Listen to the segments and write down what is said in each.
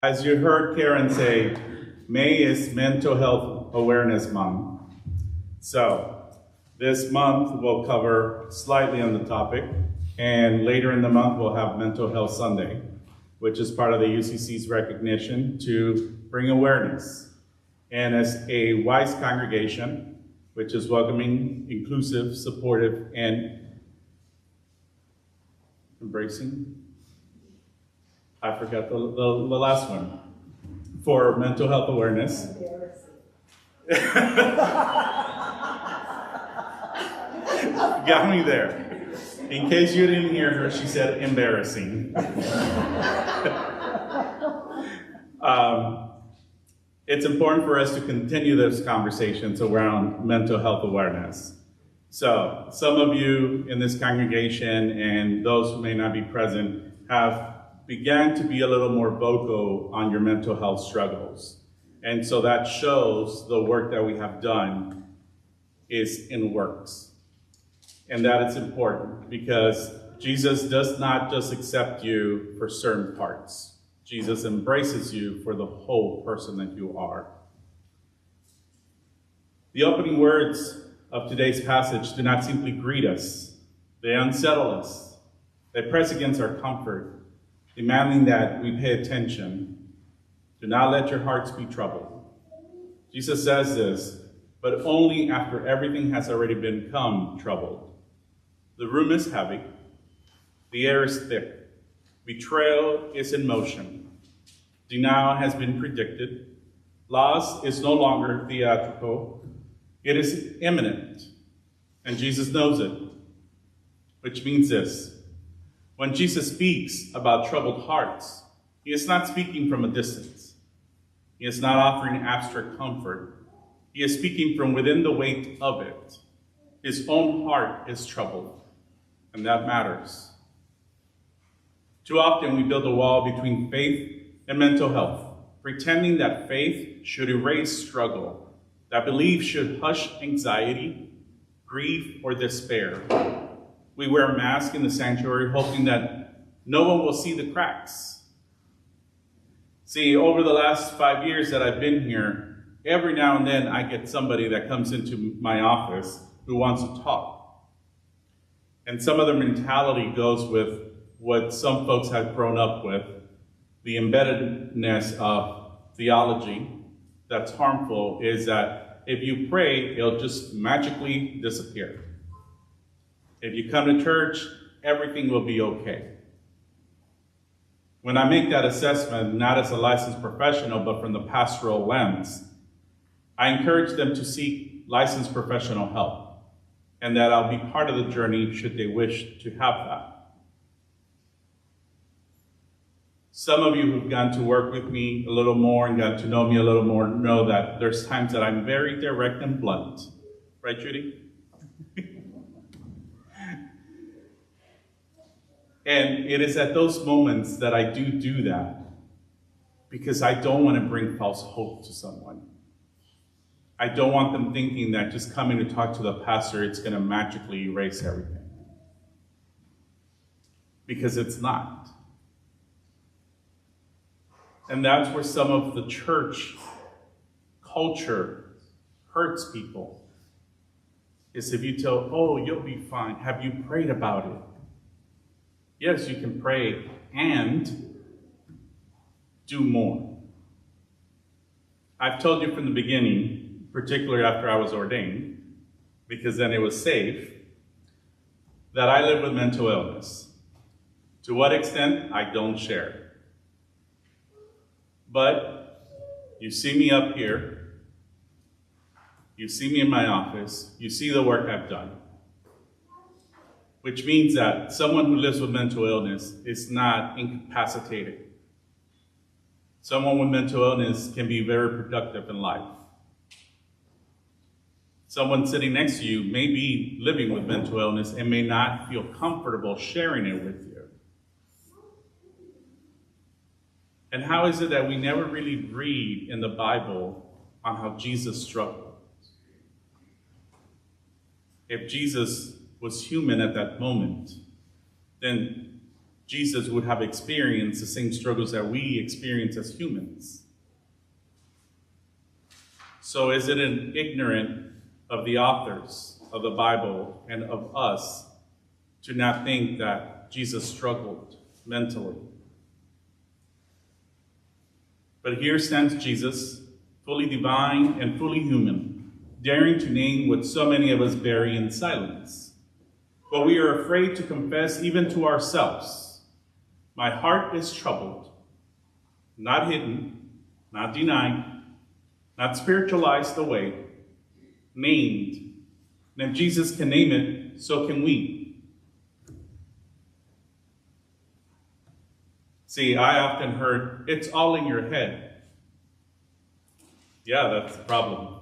As you heard Karen say, May is Mental Health Awareness Month. So this month we'll cover slightly on the topic, and later in the month we'll have Mental Health Sunday, which is part of the UCC's recognition to bring awareness. And as a wise congregation, which is welcoming, inclusive, supportive, and embracing, I forgot the last one, for mental health awareness. Got me there. In case you didn't hear her, she said embarrassing. It's important for us to continue those conversations around mental health awareness. So some of you in this congregation and those who may not be present have began to be a little more vocal on your mental health struggles. And so that shows the work that we have done is in works. And that is important because Jesus does not just accept you for certain parts. Jesus embraces you for the whole person that you are. The opening words of today's passage do not simply greet us. They unsettle us. They press against our comfort, demanding that we pay attention. Do not let your hearts be troubled. Jesus says this, but only after everything has already become troubled. The room is heavy. The air is thick. Betrayal is in motion. Denial has been predicted. Loss is no longer theatrical. It is imminent. And Jesus knows it. Which means this. When Jesus speaks about troubled hearts, he is not speaking from a distance. He is not offering abstract comfort. He is speaking from within the weight of it. His own heart is troubled, and that matters. Too often we build a wall between faith and mental health, pretending that faith should erase struggle, that belief should hush anxiety, grief, or despair. We wear a mask in the sanctuary, hoping that no one will see the cracks. See, over the last 5 years that I've been here, every now and then I get somebody that comes into my office who wants to talk. And some of their mentality goes with what some folks have grown up with, the embeddedness of theology that's harmful is that if you pray, it'll just magically disappear. If you come to church, everything will be okay. When I make that assessment, not as a licensed professional, but from the pastoral lens, I encourage them to seek licensed professional help, and that I'll be part of the journey should they wish to have that. Some of you who've gotten to work with me a little more and gotten to know me a little more know that there's times that I'm very direct and blunt. Right, Judy? And it is at those moments that I do that because I don't want to bring false hope to someone. I don't want them thinking that just coming to talk to the pastor, it's going to magically erase everything. Because it's not. And that's where some of the church culture hurts people. Is if you tell, oh, you'll be fine. Have you prayed about it? Yes, you can pray and do more. I've told you from the beginning, particularly after I was ordained, because then it was safe, that I live with mental illness. To what extent, I don't share. But you see me up here, you see me in my office, you see the work I've done. Which means that someone who lives with mental illness is not incapacitated. Someone with mental illness can be very productive in life. Someone sitting next to you may be living with mental illness and may not feel comfortable sharing it with you. And how is it that we never really read in the Bible on how Jesus struggled? If Jesus was human at that moment, then Jesus would have experienced the same struggles that we experience as humans. So is it an ignorant of the authors of the Bible and of us to not think that Jesus struggled mentally? But here stands Jesus, fully divine and fully human, daring to name what so many of us bury in silence. But we are afraid to confess even to ourselves. My heart is troubled, not hidden, not denied, not spiritualized away, named. And if Jesus can name it, so can we. See, I often heard, it's all in your head. Yeah, that's the problem.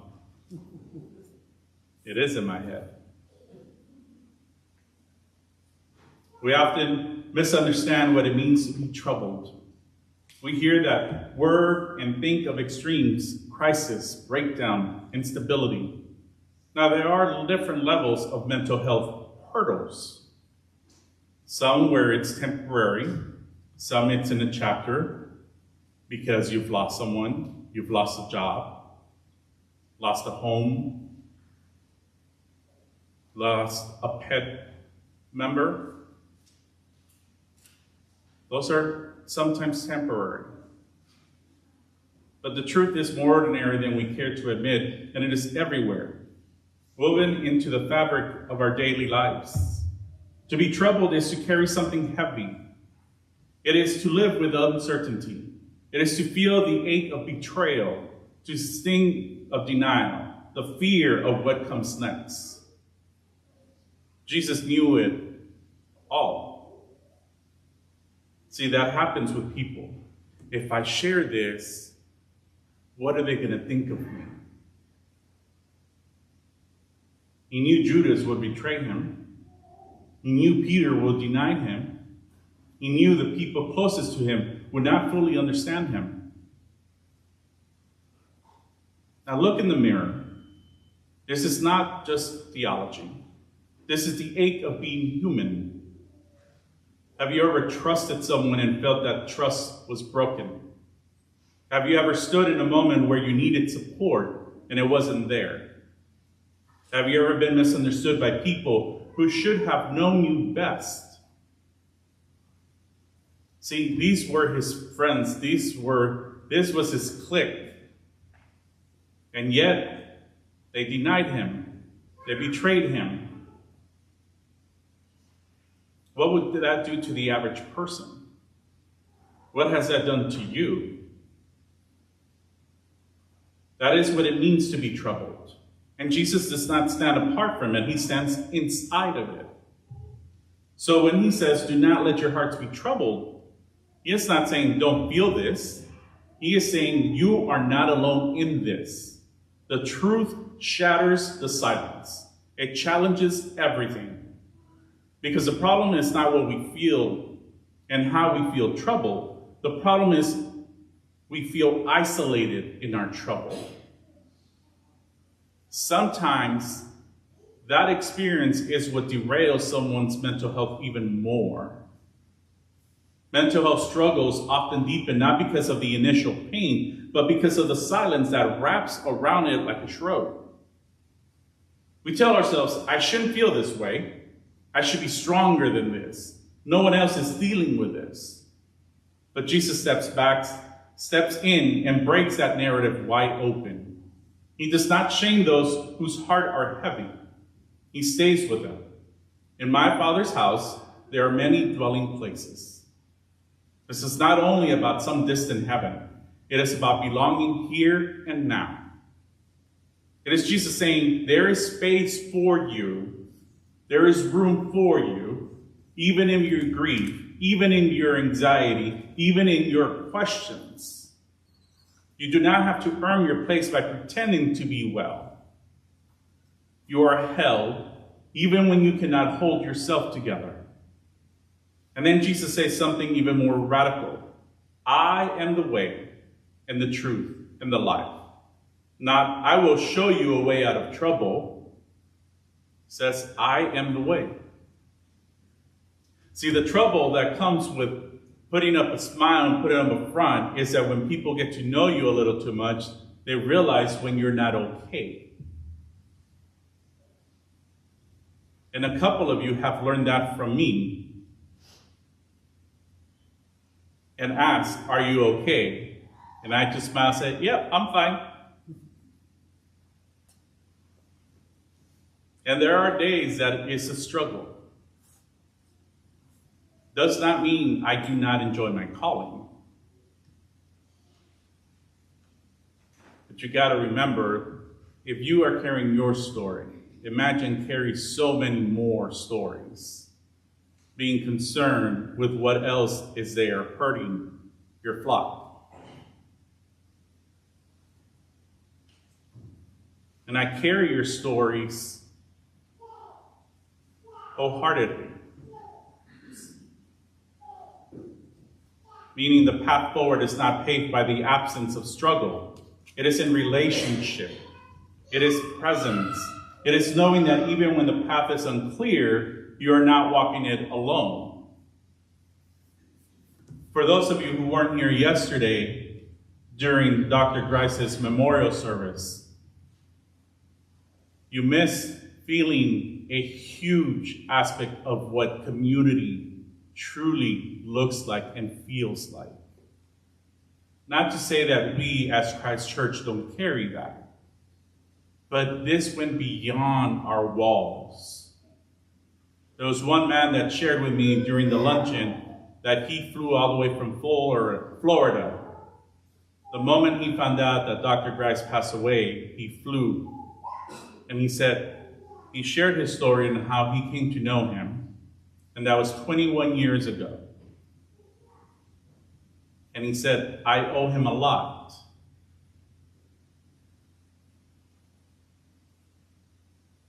It is in my head. We often misunderstand what it means to be troubled. We hear that word and think of extremes, crisis, breakdown, instability. Now, there are different levels of mental health hurdles. Some where it's temporary, some it's in a chapter because you've lost someone, you've lost a job, lost a home, lost a pet member. Those are sometimes temporary. But the truth is more ordinary than we care to admit, and it is everywhere, woven into the fabric of our daily lives. To be troubled is to carry something heavy. It is to live with uncertainty. It is to feel the ache of betrayal, to sting of denial, the fear of what comes next. Jesus knew it all. See, that happens with people. If I share this, what are they going to think of me? He knew Judas would betray him. He knew Peter would deny him. He knew the people closest to him would not fully understand him. Now look in the mirror. This is not just theology. This is the ache of being human. Have you ever trusted someone and felt that trust was broken? Have you ever stood in a moment where you needed support and it wasn't there? Have you ever been misunderstood by people who should have known you best? See, these were his friends. This was his clique. And yet, they denied him. They betrayed him. What would that do to the average person? What has that done to you? That is what it means to be troubled. And Jesus does not stand apart from it. He stands inside of it. So when he says, do not let your hearts be troubled, he is not saying don't feel this. He is saying you are not alone in this. The truth shatters the silence. It challenges everything. Because the problem is not what we feel and how we feel trouble. The problem is we feel isolated in our trouble. Sometimes that experience is what derails someone's mental health even more. Mental health struggles often deepen not because of the initial pain, but because of the silence that wraps around it like a shroud. We tell ourselves, I shouldn't feel this way. I should be stronger than this. No one else is dealing with this. But Jesus steps in and breaks that narrative wide open. He does not shame those whose heart are heavy. He stays with them. In my Father's house, there are many dwelling places. This is not only about some distant heaven. It is about belonging here and now. It is Jesus saying, there is space for you. There is room for you, even in your grief, even in your anxiety, even in your questions. You do not have to earn your place by pretending to be well. You are held even when you cannot hold yourself together. And then Jesus says something even more radical. I am the way and the truth and the life. Not, I will show you a way out of trouble. Says, I am the way. See, the trouble that comes with putting up a smile and putting up a front is that when people get to know you a little too much, they realize when you're not okay. And a couple of you have learned that from me and asked, are you okay? And I just smile and say, yep, I'm fine. And there are days that it's a struggle. Does not mean I do not enjoy my calling. But you got to remember, if you are carrying your story, imagine carry so many more stories, being concerned with what else is there hurting your flock. And I carry your stories wholeheartedly. Meaning the path forward is not paved by the absence of struggle. It is in relationship. It is presence. It is knowing that even when the path is unclear, you are not walking it alone. For those of you who weren't here yesterday during Dr. Grice's memorial service, you missed feeling a huge aspect of what community truly looks like and feels like. Not to say that we as Christ Church don't carry that, but this went beyond our walls. There was one man that shared with me during the luncheon that he flew all the way from Florida. The moment he found out that Dr. Grice passed away, he flew. And he said, he shared his story and how he came to know him. And that was 21 years ago. And he said, I owe him a lot.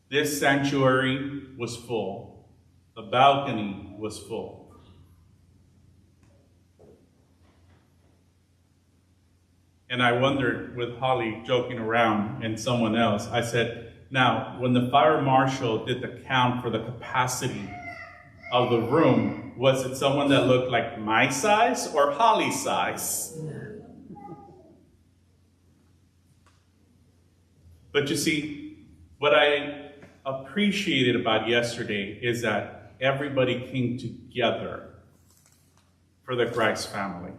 This sanctuary was full. The balcony was full. And I wondered, with Holly joking around and someone else, I said, now, when the fire marshal did the count for the capacity of the room, was it someone that looked like my size or Holly's size? But you see, what I appreciated about yesterday is that everybody came together for the Grice family.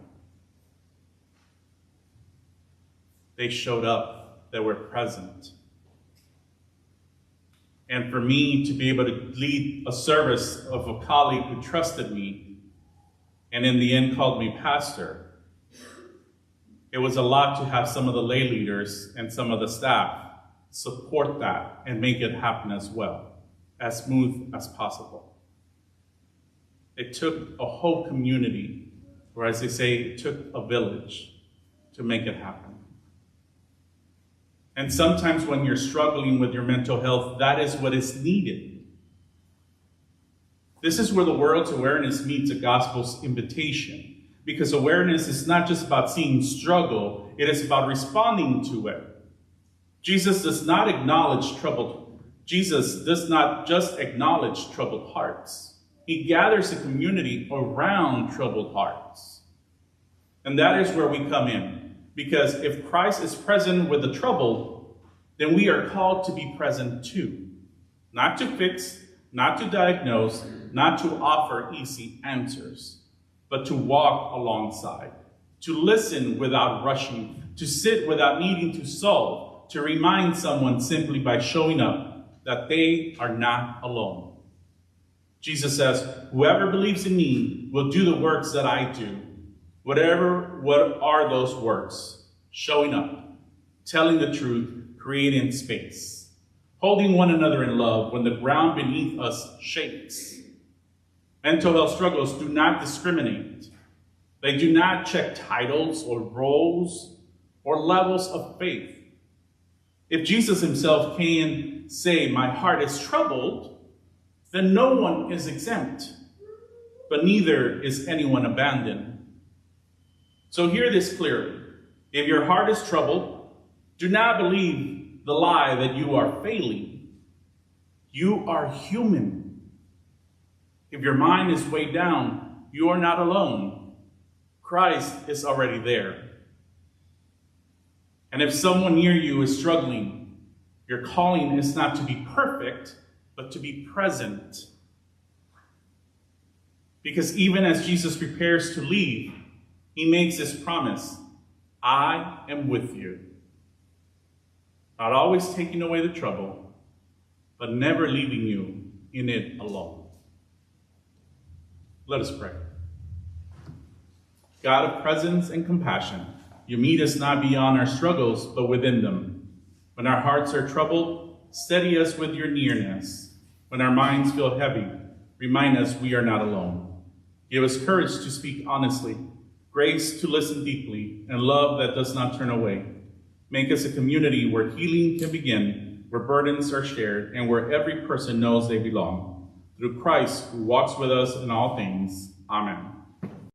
They showed up, they were present. And for me to be able to lead a service of a colleague who trusted me and in the end called me pastor, it was a lot to have some of the lay leaders and some of the staff support that and make it happen as well, as smooth as possible. It took a whole community, or as they say, it took a village to make it happen. And sometimes when you're struggling with your mental health, that is what is needed. This is where the world's awareness meets the gospel's invitation. Because awareness is not just about seeing struggle, it is about responding to it. Jesus does not just acknowledge troubled hearts. He gathers a community around troubled hearts. And that is where we come in. Because if Christ is present with the troubled, then we are called to be present too. Not to fix, not to diagnose, not to offer easy answers, but to walk alongside, to listen without rushing, to sit without needing to solve, to remind someone simply by showing up that they are not alone. Jesus says, whoever believes in me will do the works that I do. What are those works? Showing up, telling the truth, creating space, holding one another in love when the ground beneath us shakes. Mental health struggles do not discriminate. They do not check titles or roles or levels of faith. If Jesus himself can say, my heart is troubled, then no one is exempt, but neither is anyone abandoned. So hear this clearly. If your heart is troubled, do not believe the lie that you are failing. You are human. If your mind is weighed down, you are not alone. Christ is already there. And if someone near you is struggling, your calling is not to be perfect, but to be present. Because even as Jesus prepares to leave, he makes this promise: I am with you. Not always taking away the trouble, but never leaving you in it alone. Let us pray. God of presence and compassion, you meet us not beyond our struggles, but within them. When our hearts are troubled, steady us with your nearness. When our minds feel heavy, remind us we are not alone. Give us courage to speak honestly, grace to listen deeply, and love that does not turn away. Make us a community where healing can begin, where burdens are shared, and where every person knows they belong. Through Christ, who walks with us in all things. Amen.